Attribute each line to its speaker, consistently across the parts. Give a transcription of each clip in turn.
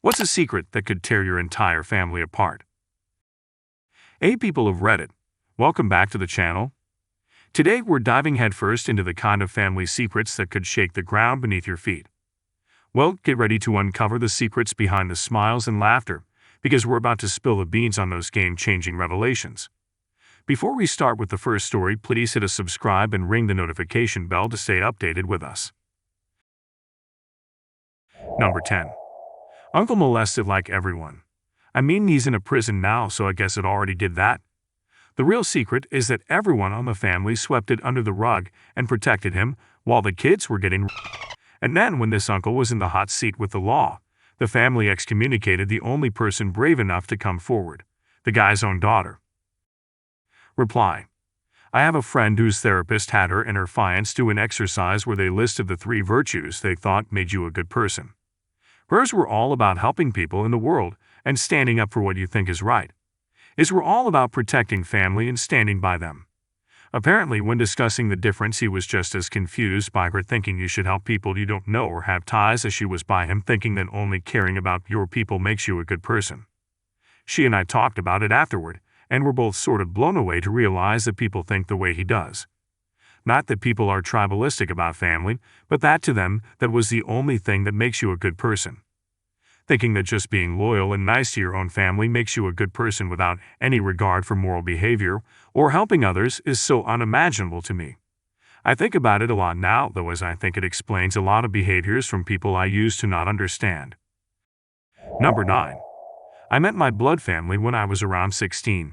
Speaker 1: What's a secret that could tear your entire family apart? Hey people of Reddit, welcome back to the channel. Today we're diving headfirst into the kind of family secrets that could shake the ground beneath your feet. Well, get ready to uncover the secrets behind the smiles and laughter, because we're about to spill the beans on those game-changing revelations. Before we start with the first story, please hit a subscribe and ring the notification bell to stay updated with us. Number 10. Uncle molested like everyone. I mean, he's in a prison now, so I guess it already did that. The real secret is that everyone on the family swept it under the rug and protected him while the kids were getting. And then when this uncle was in the hot seat with the law, the family excommunicated the only person brave enough to come forward, the guy's own daughter. Reply. I have a friend whose therapist had her and her fiancé do an exercise where they listed the 3 virtues they thought made you a good person. Hers were all about helping people in the world and standing up for what you think is right. His were all about protecting family and standing by them. Apparently, when discussing the difference, he was just as confused by her thinking you should help people you don't know or have ties as she was by him thinking that only caring about your people makes you a good person. She and I talked about it afterward, and were both sort of blown away to realize that people think the way he does. Not that people are tribalistic about family, but that to them, that was the only thing that makes you a good person. Thinking that just being loyal and nice to your own family makes you a good person without any regard for moral behavior or helping others is so unimaginable to me. I think about it a lot now, though, as I think it explains a lot of behaviors from people I used to not understand. Number 9. I met my blood family when I was around 16.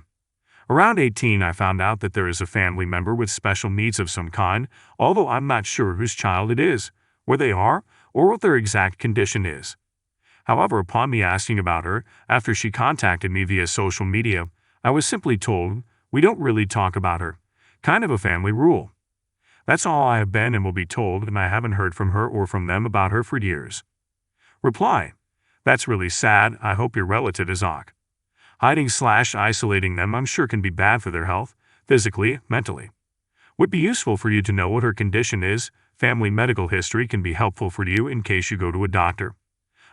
Speaker 1: Around 18, I found out that there is a family member with special needs of some kind, although I'm not sure whose child it is, where they are, or what their exact condition is. However, upon me asking about her, after she contacted me via social media, I was simply told, we don't really talk about her. Kind of a family rule. That's all I have been and will be told, and I haven't heard from her or from them about her for years. Reply. That's really sad. I hope your relative is ok. Hiding/isolating them I'm sure can be bad for their health, physically, mentally. Would be useful for you to know what her condition is. Family medical history can be helpful for you in case you go to a doctor.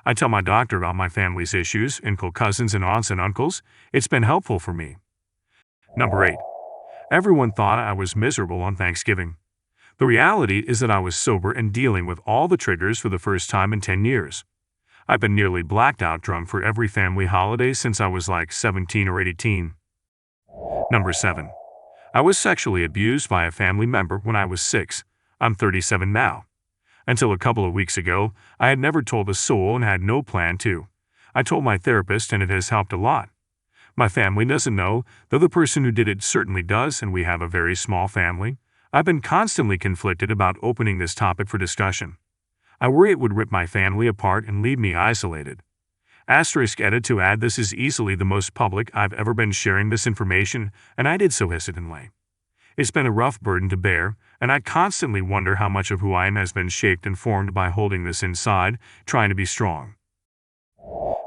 Speaker 1: I tell my doctor about my family's issues, uncle, cousins, and aunts and uncles. It's been helpful for me. Number 8. Everyone thought I was miserable on Thanksgiving. The reality is that I was sober and dealing with all the triggers for the first time in 10 years. I've been nearly blacked out drunk for every family holiday since I was like 17 or 18. Number 7. I was sexually abused by a family member when I was 6. I'm 37 now. Until a couple of weeks ago, I had never told a soul and had no plan to. I told my therapist and it has helped a lot. My family doesn't know, though the person who did it certainly does, and we have a very small family. I've been constantly conflicted about opening this topic for discussion. I worry it would rip my family apart and leave me isolated. AskReddit to add, this is easily the most public I've ever been sharing this information, and I did so hesitantly. It's been a rough burden to bear, and I constantly wonder how much of who I am has been shaped and formed by holding this inside, trying to be strong.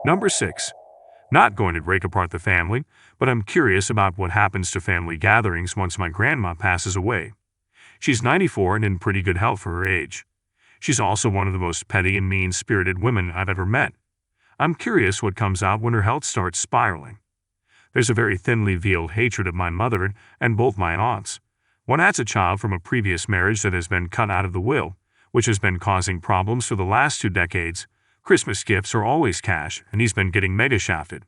Speaker 1: Number 6. Not going to break apart the family, but I'm curious about what happens to family gatherings once my grandma passes away. She's 94 and in pretty good health for her age. She's also one of the most petty and mean-spirited women I've ever met. I'm curious what comes out when her health starts spiraling. There's a very thinly veiled hatred of my mother and both my aunts. One adds a child from a previous marriage that has been cut out of the will, which has been causing problems for the last 2 decades. Christmas gifts are always cash, and he's been getting mega shafted.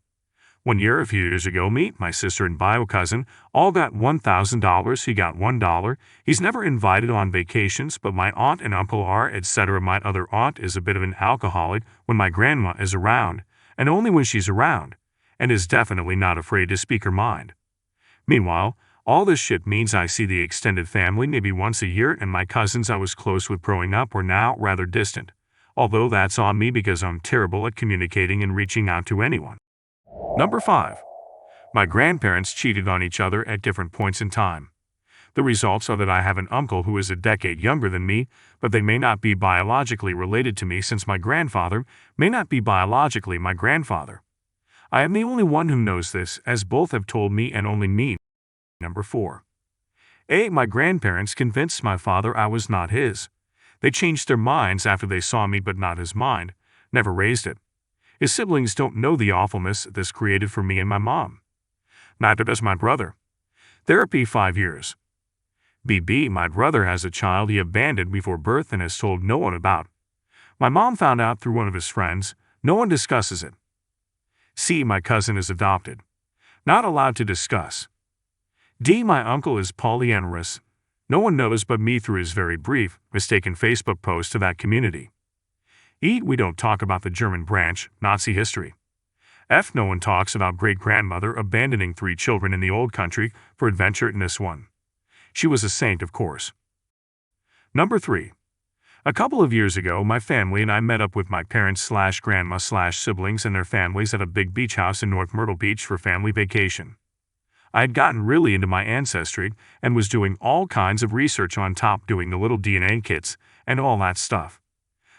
Speaker 1: One year, a few years ago, me, my sister, and bio cousin all got $1,000. He got $1. He's never invited on vacations, but my aunt and uncle are, etc. My other aunt is a bit of an alcoholic when my grandma is around, and only when she's around, and is definitely not afraid to speak her mind. Meanwhile, all this shit means I see the extended family maybe once a year, and my cousins I was close with growing up are now rather distant, although that's on me because I'm terrible at communicating and reaching out to anyone. Number 5. My grandparents cheated on each other at different points in time. The results are that I have an uncle who is a decade younger than me, but they may not be biologically related to me since my grandfather may not be biologically my grandfather. I am the only one who knows this, as both have told me and only me. Number 4. My grandparents convinced my father I was not his. They changed their minds after they saw me but not his mind, never raised it. His siblings don't know the awfulness this created for me and my mom. Neither does my brother. Therapy 5 years. BB, my brother has a child he abandoned before birth and has told no one about. My mom found out through one of his friends. No one discusses it. C, my cousin is adopted. Not allowed to discuss. D, my uncle is polyamorous. No one knows but me through his very brief, mistaken Facebook post to that community. E, we don't talk about the German branch, Nazi history. F, no one talks about great-grandmother abandoning 3 children in the old country for adventure in this one. She was a saint, of course. Number 3. A couple of years ago, my family and I met up with my parents/grandma/siblings and their families at a big beach house in North Myrtle Beach for family vacation. I had gotten really into my ancestry and was doing all kinds of research on top, doing the little DNA kits and all that stuff.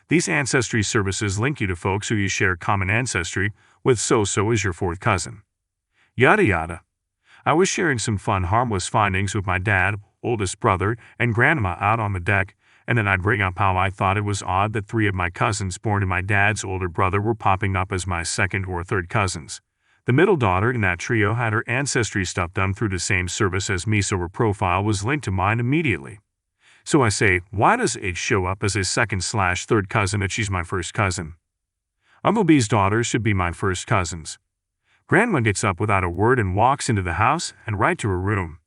Speaker 1: These ancestry services link you to folks who you share common ancestry with, so is your 4th cousin. Yada yada. I was sharing some fun, harmless findings with my dad, oldest brother, and grandma out on the deck, and then I'd bring up how I thought it was odd that 3 of my cousins born to my dad's older brother were popping up as my 2nd or 3rd cousins. The middle daughter in that trio had her ancestry stuff done through the same service as me, so her profile was linked to mine immediately. So I say, why does H show up as a 2nd/3rd cousin if she's my 1st cousin? Uncle B's daughters should be my 1st cousins. Grandma gets up without a word and walks into the house and right to her room.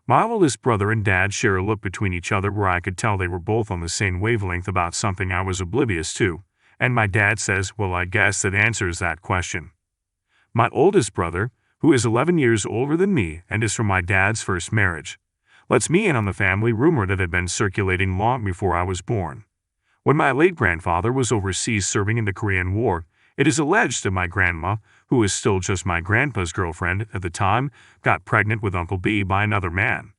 Speaker 1: My oldest brother and dad share a look between each other where I could tell they were both on the same wavelength about something I was oblivious to, and my dad says, well, I guess that answers that question. My oldest brother, who is 11 years older than me and is from my dad's first marriage, lets me in on the family rumor that had been circulating long before I was born. When my late grandfather was overseas serving in the Korean War, it is alleged that my grandma, who was still just my grandpa's girlfriend at the time, got pregnant with Uncle B by another man.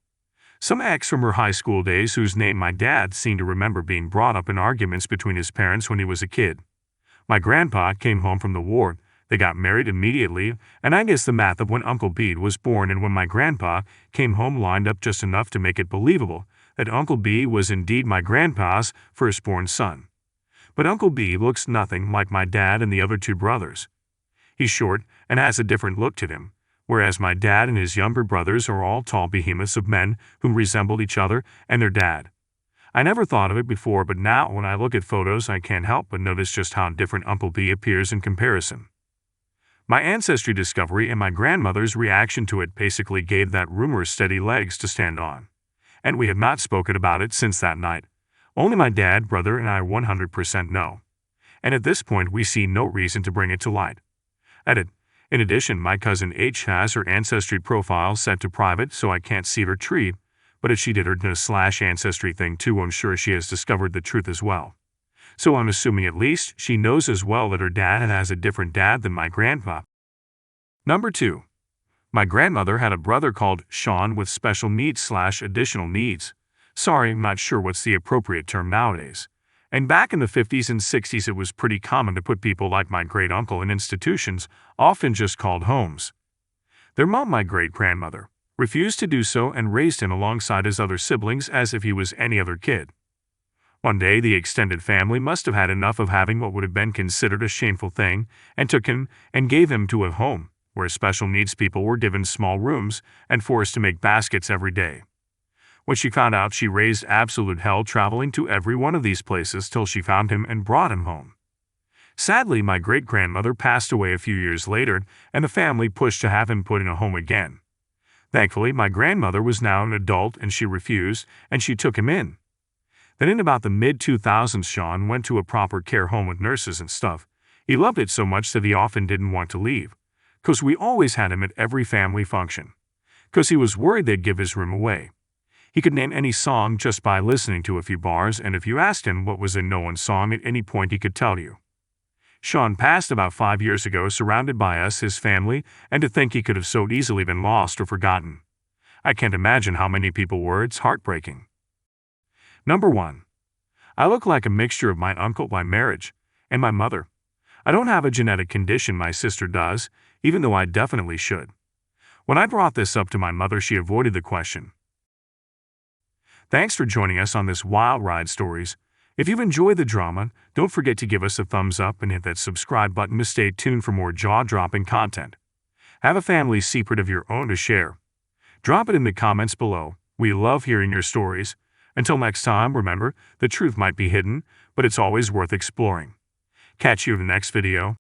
Speaker 1: Some ex from her high school days whose name my dad seemed to remember being brought up in arguments between his parents when he was a kid. My grandpa came home from the war, they got married immediately, and I guess the math of when Uncle B was born and when my grandpa came home lined up just enough to make it believable that Uncle B was indeed my grandpa's firstborn son. But Uncle B looks nothing like my dad and the other 2 brothers. He's short and has a different look to him, whereas my dad and his younger brothers are all tall behemoths of men whom resembled each other and their dad. I never thought of it before, but now when I look at photos I can't help but notice just how different Uncle B appears in comparison. My ancestry discovery and my grandmother's reaction to it basically gave that rumor steady legs to stand on. And we have not spoken about it since that night. Only my dad, brother, and I 100% know. And at this point we see no reason to bring it to light. Edit. In addition, my cousin H has her ancestry profile set to private, so I can't see her tree, but if she did her /ancestry thing too, I'm sure she has discovered the truth as well. So I'm assuming at least she knows as well that her dad has a different dad than my grandpa. Number 2. My grandmother had a brother called Sean with special needs/additional needs. Sorry, I'm not sure what's the appropriate term nowadays. And back in the 50s and 60s it was pretty common to put people like my great-uncle in institutions, often just called homes. Their mom, my great-grandmother, refused to do so and raised him alongside his other siblings as if he was any other kid. One day the extended family must have had enough of having what would have been considered a shameful thing and took him and gave him to a home, where special needs people were given small rooms and forced to make baskets every day. When she found out, she raised absolute hell traveling to every one of these places till she found him and brought him home. Sadly, my great-grandmother passed away a few years later, and the family pushed to have him put in a home again. Thankfully, my grandmother was now an adult and she refused, and she took him in. Then in about the mid-2000s, Sean went to a proper care home with nurses and stuff. He loved it so much that he often didn't want to leave, 'cause we always had him at every family function, 'cause he was worried they'd give his room away. He could name any song just by listening to a few bars, and if you asked him what was a known song at any point he could tell you. Sean passed about 5 years ago surrounded by us, his family, and to think he could have so easily been lost or forgotten. I can't imagine how many people were. It's heartbreaking. Number 1. I look like a mixture of my uncle by marriage and my mother. I don't have a genetic condition my sister does, even though I definitely should. When I brought this up to my mother, she avoided the question. Thanks for joining us on this wild ride stories. If you've enjoyed the drama, don't forget to give us a thumbs up and hit that subscribe button to stay tuned for more jaw-dropping content. Have a family secret of your own to share? Drop it in the comments below. We love hearing your stories. Until next time, remember, the truth might be hidden, but it's always worth exploring. Catch you in the next video.